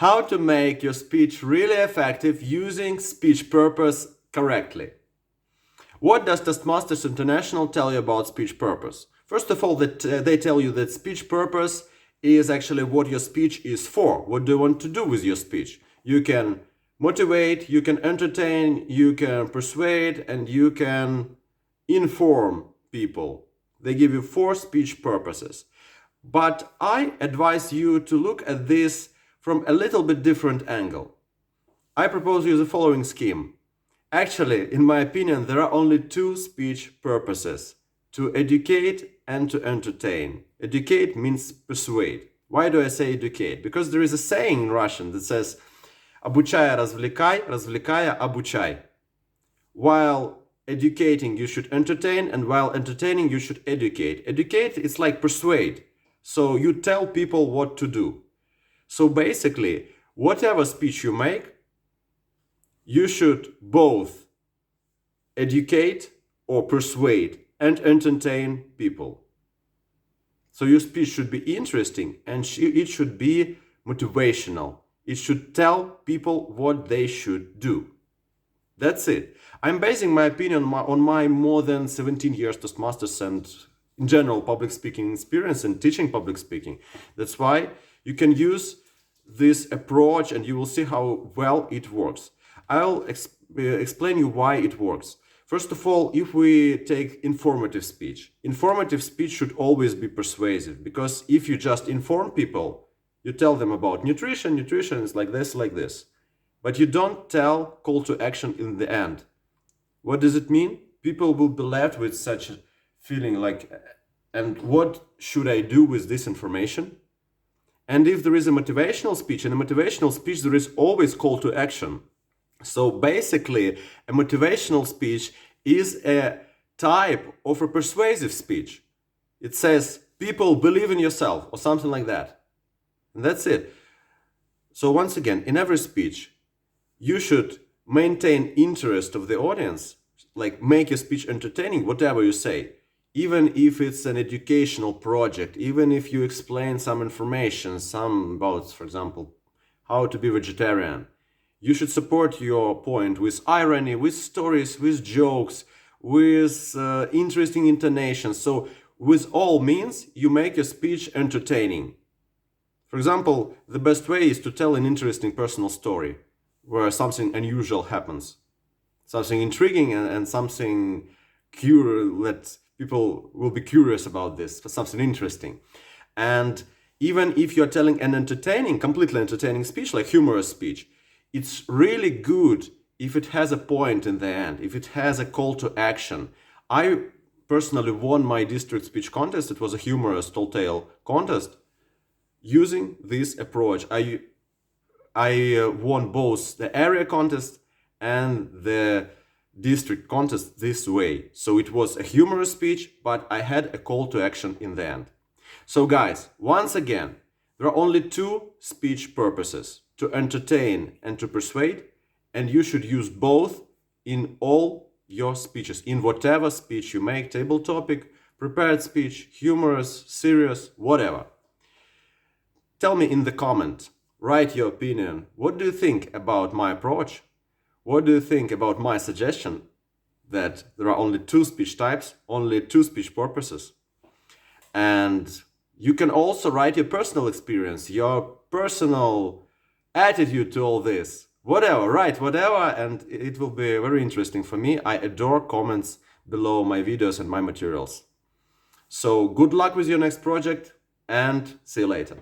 how to make your speech really effective using speech purpose correctly. What does Toastmasters International tell you about speech purpose? First of all, they tell you that speech purpose is actually what your speech is for. What do you want to do with your speech? You can motivate, you can entertain, you can persuade, and you can inform people. They give you 4 speech purposes. But I advise you to look at this from a little bit different angle. I propose you the following scheme. Actually, in my opinion, there are only 2 speech purposes: to educate and to entertain. Educate means persuade. Why do I say educate? Because there is a saying in Russian that says «обучая развлекай, развлекая обучай». While educating, you should entertain, and while entertaining, you should educate. Educate is like persuade. So you tell people what to do. So basically, whatever speech you make, you should both educate or persuade and entertain people. So your speech should be interesting and it should be motivational. It should tell people what they should do. That's it. I'm basing my opinion on my more than 17 years Toastmasters and in general public speaking experience and teaching public speaking. That's why you can use this approach and you will see how well it works. I'll explain you why it works. First of all, if we take informative speech should always be persuasive, because if you just inform people, you tell them about nutrition is like this, but you don't tell call to action in the end. What does it mean? People will be left with such a feeling like, and what should I do with this information? And if there is a motivational speech, in a motivational speech there is always call to action. So basically, a motivational speech is a type of a persuasive speech. It says, people, believe in yourself, or something like that. And that's it. So once again, in every speech, you should maintain interest of the audience, like make your speech entertaining, whatever you say. Even if it's an educational project, even if you explain some information, some about, for example, how to be vegetarian, you should support your point with irony, with stories, with jokes, with interesting intonation. So with all means, you make your speech entertaining. For example, the best way is to tell an interesting personal story where something unusual happens, something intriguing and something that people will be curious about this, something interesting. And even if you're telling an completely entertaining speech, like humorous speech, it's really good if it has a point in the end, if it has a call to action. I personally won my district speech contest. It was a humorous tall tale contest using this approach. I won both the area contest and the district contest this way. So it was a humorous speech, but I had a call to action in the end. So guys, once again, there are only 2 speech purposes: to entertain and to persuade, and you should use both in all your speeches, in whatever speech you make, table topic, prepared speech, humorous, serious, whatever. Tell me in the comment, write your opinion. What do you think about my approach? What do you think about my suggestion that there are only 2 speech types, only 2 speech purposes? And you can also write your personal experience, your personal attitude to all this. Write whatever, and it will be very interesting for me. I adore comments below my videos and my materials. So good luck with your next project, and see you later.